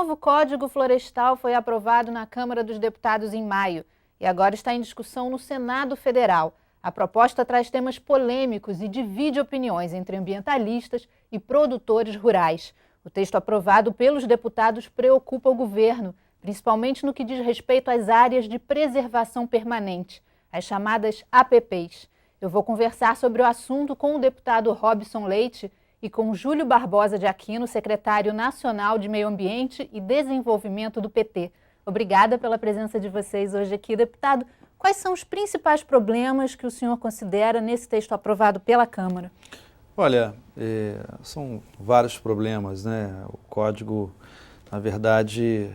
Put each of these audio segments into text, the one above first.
novo Código Florestal foi aprovado na Câmara dos Deputados em maio e agora está em discussão no Senado Federal. A proposta traz temas polêmicos e divide opiniões entre ambientalistas e produtores rurais. O texto aprovado pelos deputados preocupa o governo, principalmente no que diz respeito às áreas de preservação permanente, as chamadas APPs. Eu vou conversar sobre o assunto com o deputado Robson Leite e com Júlio Barbosa de Aquino, secretário nacional de Meio Ambiente e Desenvolvimento do PT. Obrigada pela presença de vocês hoje aqui, deputado. Quais são os principais problemas que o senhor considera nesse texto aprovado pela Câmara? Olha, são vários problemas, né? O Código, na verdade,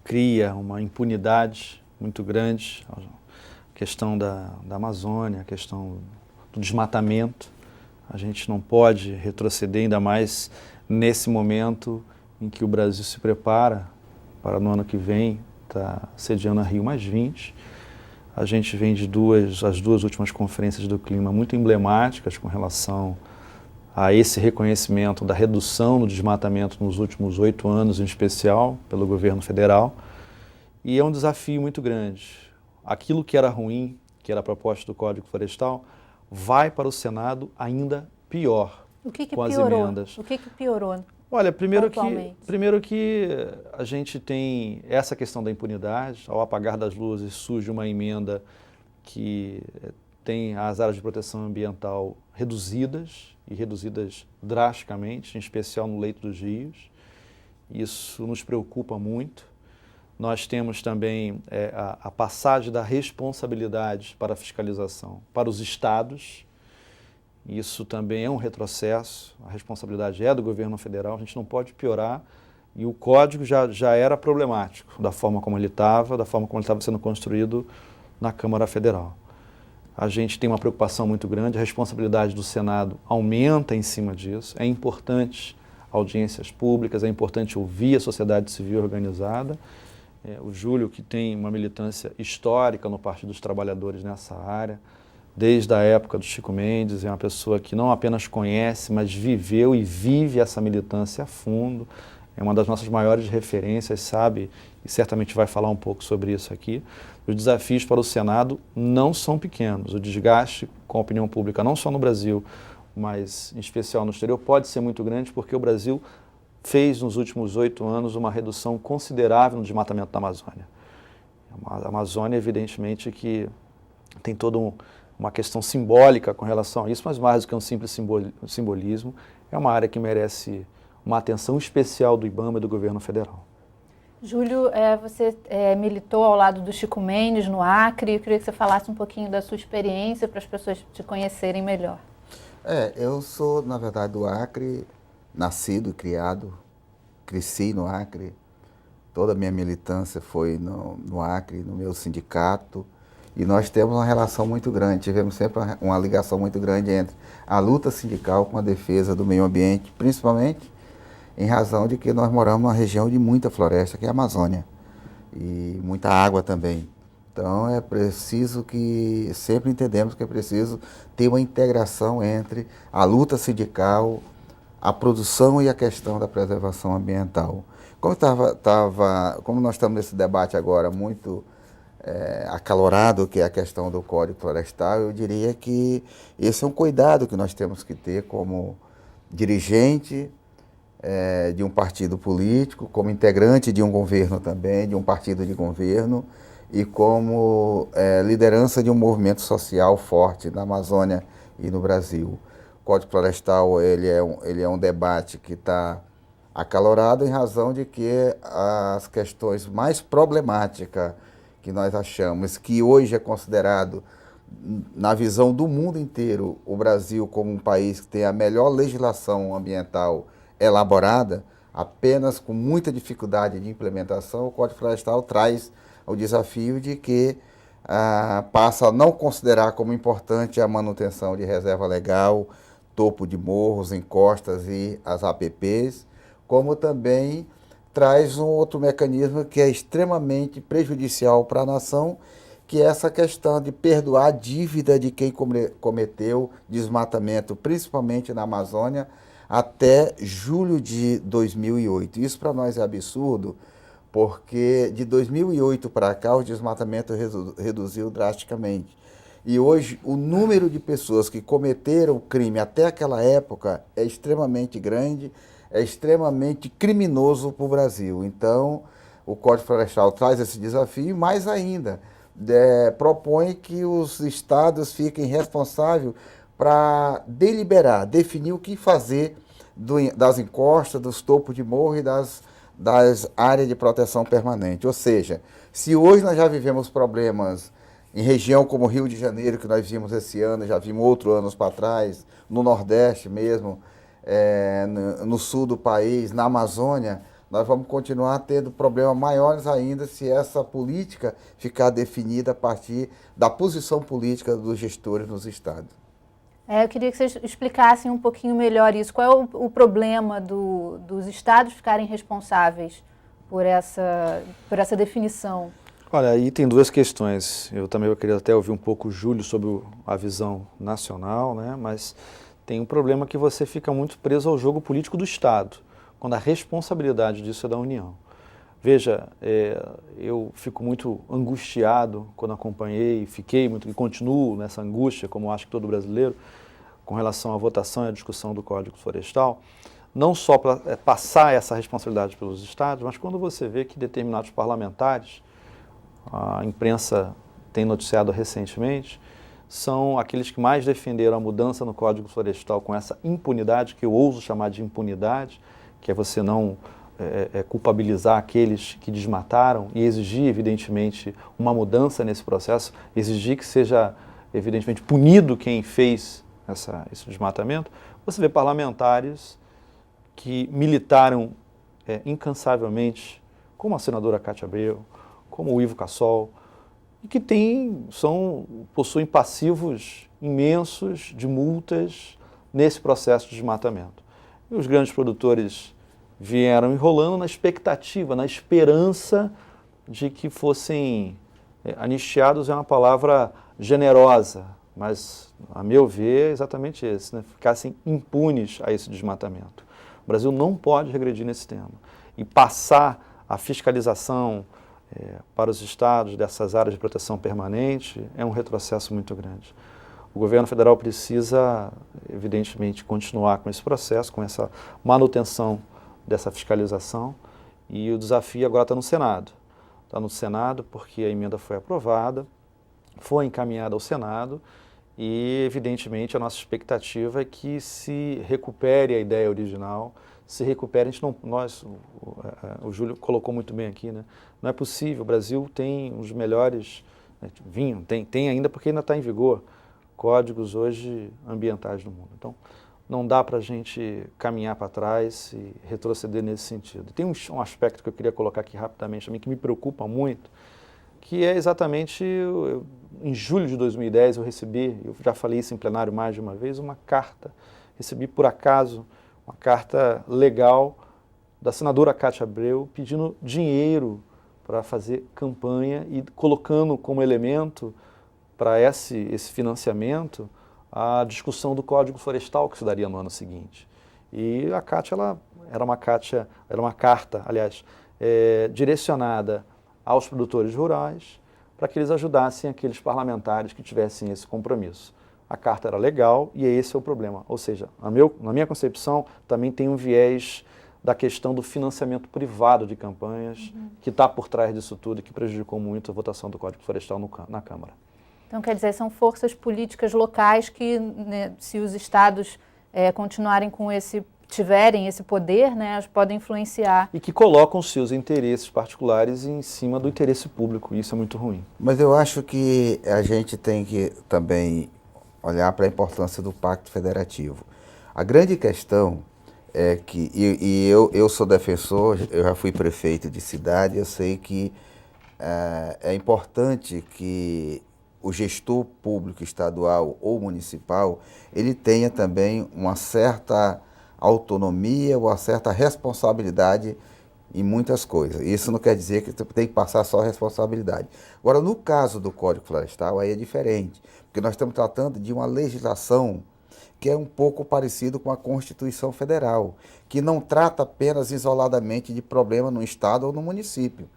cria uma impunidade muito grande, a questão da Amazônia, a questão do desmatamento. A gente não pode retroceder, ainda mais nesse momento em que o Brasil se prepara para no ano que vem estar sediando a Rio+20. A gente vem de as duas últimas conferências do clima muito emblemáticas com relação a esse reconhecimento da redução do desmatamento nos últimos 8 anos, em especial pelo governo federal. E é um desafio muito grande. Aquilo que era ruim, que era a proposta do Código Florestal, vai para o Senado ainda pior. O que com piorou? As emendas. O que piorou? Olha, primeiro que a gente tem essa questão da impunidade. Ao apagar das luzes surge uma emenda que tem as áreas de proteção ambiental reduzidas e reduzidas drasticamente, em especial no leito dos rios. Isso nos preocupa muito. Nós temos também a passagem da responsabilidade para a fiscalização para os estados. Isso também é um retrocesso, a responsabilidade é do governo federal, a gente não pode piorar. E o código já era problemático, da forma como ele estava sendo construído na Câmara Federal. A gente tem uma preocupação muito grande, a responsabilidade do Senado aumenta em cima disso. É importante audiências públicas, é importante ouvir a sociedade civil organizada. O Júlio, que tem uma militância histórica no Partido dos Trabalhadores nessa área, desde a época do Chico Mendes, é uma pessoa que não apenas conhece, mas viveu e vive essa militância a fundo. É uma das nossas maiores referências, sabe? E certamente vai falar um pouco sobre isso aqui. Os desafios para o Senado não são pequenos. O desgaste com a opinião pública, não só no Brasil, mas em especial no exterior, pode ser muito grande, porque o Brasil fez nos últimos 8 anos uma redução considerável no desmatamento da Amazônia. A Amazônia, evidentemente, que tem toda uma questão simbólica com relação a isso, mas mais do que um simples simbolismo, é uma área que merece uma atenção especial do IBAMA e do governo federal. Júlio, você militou ao lado do Chico Mendes no Acre. Eu queria que você falasse um pouquinho da sua experiência para as pessoas te conhecerem melhor. Eu sou, na verdade, do Acre, nascido e criado, cresci no Acre. Toda a minha militância foi no Acre, no meu sindicato. E nós temos uma relação muito grande, tivemos sempre uma ligação muito grande entre a luta sindical com a defesa do meio ambiente, principalmente em razão de que nós moramos numa região de muita floresta, que é a Amazônia, e muita água também. Então é preciso sempre entendemos que é preciso ter uma integração entre a luta sindical, a produção e a questão da preservação ambiental. Como nós estamos nesse debate agora muito acalorado, que é a questão do Código Florestal, eu diria que esse é um cuidado que nós temos que ter como dirigente de um partido político, como integrante de um governo também, de um partido de governo, e como liderança de um movimento social forte na Amazônia e no Brasil. O Código Florestal ele é um debate que está acalorado em razão de que as questões mais problemáticas que nós achamos que hoje é considerado, na visão do mundo inteiro, o Brasil como um país que tem a melhor legislação ambiental elaborada, apenas com muita dificuldade de implementação, o Código Florestal traz o desafio de que passa a não considerar como importante a manutenção de reserva legal, topo de morros, encostas e as APPs, como também traz um outro mecanismo que é extremamente prejudicial para a nação, que é essa questão de perdoar a dívida de quem cometeu desmatamento, principalmente na Amazônia, até julho de 2008. Isso para nós é absurdo, porque de 2008 para cá o desmatamento reduziu drasticamente. E hoje o número de pessoas que cometeram o crime até aquela época é extremamente grande, é extremamente criminoso para o Brasil. Então, o Código Florestal traz esse desafio e, mais ainda, propõe que os estados fiquem responsáveis para deliberar, definir o que fazer das encostas, dos topos de morro e das áreas de proteção permanente. Ou seja, se hoje nós já vivemos problemas em região como Rio de Janeiro, que nós vimos esse ano, já vimos outros anos para trás, no Nordeste mesmo, no sul do país, na Amazônia, nós vamos continuar tendo problemas maiores ainda se essa política ficar definida a partir da posição política dos gestores nos estados. Eu queria que vocês explicassem um pouquinho melhor isso. Qual é o problema dos estados ficarem responsáveis por essa definição? Olha, aí tem duas questões. Eu também queria até ouvir um pouco o Júlio sobre a visão nacional, né? Mas tem um problema que você fica muito preso ao jogo político do Estado, quando a responsabilidade disso é da União. Veja, eu fico muito angustiado quando acompanhei, e continuo nessa angústia, como acho que todo brasileiro, com relação à votação e à discussão do Código Florestal, não só para passar essa responsabilidade pelos estados, mas quando você vê que determinados parlamentares, a imprensa tem noticiado recentemente, são aqueles que mais defenderam a mudança no Código Florestal com essa impunidade, que eu ouso chamar de impunidade, que é você não culpabilizar aqueles que desmataram e exigir, evidentemente, uma mudança nesse processo, exigir que seja, evidentemente, punido quem fez esse desmatamento. Você vê parlamentares que militaram incansavelmente, como a senadora Cátia Abreu, como o Ivo Cassol, e que possuem passivos imensos de multas nesse processo de desmatamento. E os grandes produtores vieram enrolando na expectativa, na esperança de que fossem anistiados, é uma palavra generosa, mas, a meu ver, é exatamente esse, né? Ficassem impunes a esse desmatamento. O Brasil não pode regredir nesse tema. E passar a fiscalização para os estados dessas áreas de proteção permanente é um retrocesso muito grande. O governo federal precisa, evidentemente, continuar com esse processo, com essa manutenção dessa fiscalização, e o desafio agora está no Senado. Está no Senado porque a emenda foi aprovada, foi encaminhada ao Senado e, evidentemente, a nossa expectativa é que se recupere a ideia original, se recupere, o Júlio colocou muito bem aqui, né? Não é possível, o Brasil tem os melhores, tem ainda porque ainda está em vigor, códigos hoje ambientais no mundo. Então, não dá para a gente caminhar para trás e retroceder nesse sentido. Tem um aspecto que eu queria colocar aqui rapidamente também, que me preocupa muito, que é exatamente, em julho de 2010 eu já falei isso em plenário mais de uma vez, uma carta, recebi por acaso, uma carta legal da senadora Cátia Abreu pedindo dinheiro para fazer campanha e colocando como elemento para esse financiamento a discussão do Código Florestal que se daria no ano seguinte. E a Cátia, era uma carta, aliás, direcionada aos produtores rurais para que eles ajudassem aqueles parlamentares que tivessem esse compromisso. A carta era legal e esse é o problema. Ou seja, na minha concepção, também tem um viés da questão do financiamento privado de campanhas, que está por trás disso tudo e que prejudicou muito a votação do Código Florestal na Câmara. Então, quer dizer, são forças políticas locais que, né, se os estados continuarem tiverem esse poder, né, elas podem influenciar. E que colocam seus interesses particulares em cima do interesse público, e isso é muito ruim. Mas eu acho que a gente tem que também olhar para a importância do Pacto Federativo. A grande questão é que, eu sou defensor, eu já fui prefeito de cidade, eu sei que é importante que o gestor público estadual ou municipal, ele tenha também uma certa autonomia, uma certa responsabilidade em muitas coisas. Isso não quer dizer que tem que passar só responsabilidade. Agora, no caso do Código Florestal, aí é diferente, porque nós estamos tratando de uma legislação que é um pouco parecido com a Constituição Federal, que não trata apenas isoladamente de problema no estado ou no município,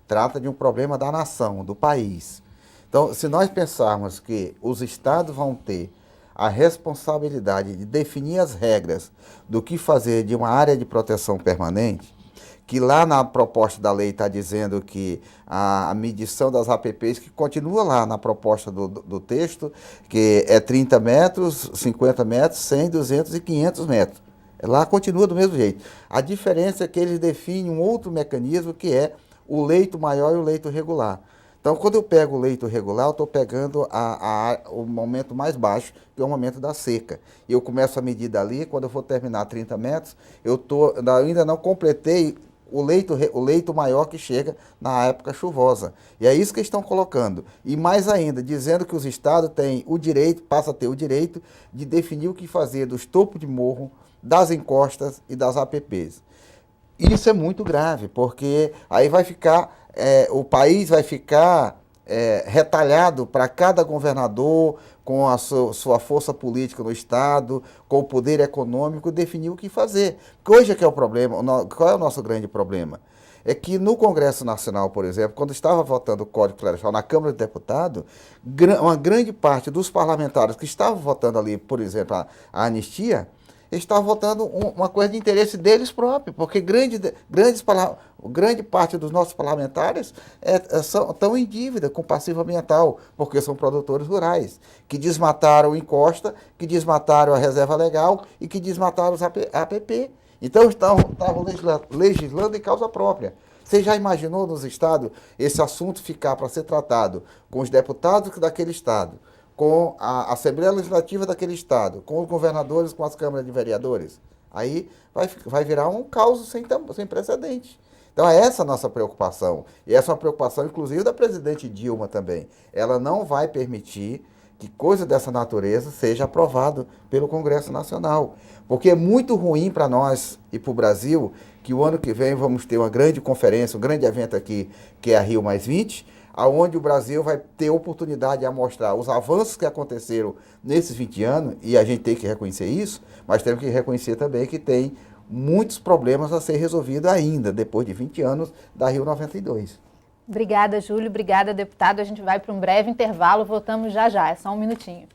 trata de um problema da nação, do país. Então, se nós pensarmos que os estados vão ter a responsabilidade de definir as regras do que fazer de uma área de proteção permanente, que lá na proposta da lei está dizendo que a medição das APPs, que continua lá na proposta do texto, que é 30 metros, 50 metros, 100, 200 e 500 metros. Lá continua do mesmo jeito. A diferença é que eles definem um outro mecanismo, que é o leito maior e o leito regular. Então, quando eu pego o leito regular, eu estou pegando o momento mais baixo, que é o momento da seca. E eu começo a medir dali, quando eu for terminar 30 metros, eu ainda não completei o leito maior que chega na época chuvosa. E é isso que estão colocando. E mais ainda, dizendo que os estados têm o direito, passam a ter o direito de definir o que fazer dos topos de morro, das encostas e das APPs. Isso é muito grave, porque aí vai ficar, o país vai ficar retalhado para cada governador, com a sua força política no estado, com o poder econômico, definir o que fazer. Porque hoje é que é o problema, qual é o nosso grande problema? É que no Congresso Nacional, por exemplo, quando estava votando o Código Florestal na Câmara de Deputados, uma grande parte dos parlamentares que estavam votando ali, por exemplo, a anistia, estavam votando uma coisa de interesse deles próprios, porque grande parte dos nossos parlamentares estão em dívida com passivo ambiental, porque são produtores rurais, que desmataram o encosta, que desmataram a reserva legal e que desmataram os APP. Então estavam legislando em causa própria. Você já imaginou nos estados esse assunto ficar para ser tratado com os deputados daquele estado, com a Assembleia Legislativa daquele estado, com os governadores, com as câmaras de vereadores? Aí vai virar um caos sem precedente. Então é essa a nossa preocupação. E essa é uma preocupação, inclusive, da presidente Dilma também. Ela não vai permitir que coisa dessa natureza seja aprovado pelo Congresso Nacional. Porque é muito ruim para nós e para o Brasil que o ano que vem vamos ter uma grande conferência, um grande evento aqui, que é a Rio+20, onde o Brasil vai ter oportunidade de mostrar os avanços que aconteceram nesses 20 anos, e a gente tem que reconhecer isso, mas temos que reconhecer também que tem muitos problemas a ser resolvidos ainda, depois de 20 anos da Rio92. Obrigada, Júlio. Obrigada, deputado. A gente vai para um breve intervalo, voltamos já já, é só um minutinho.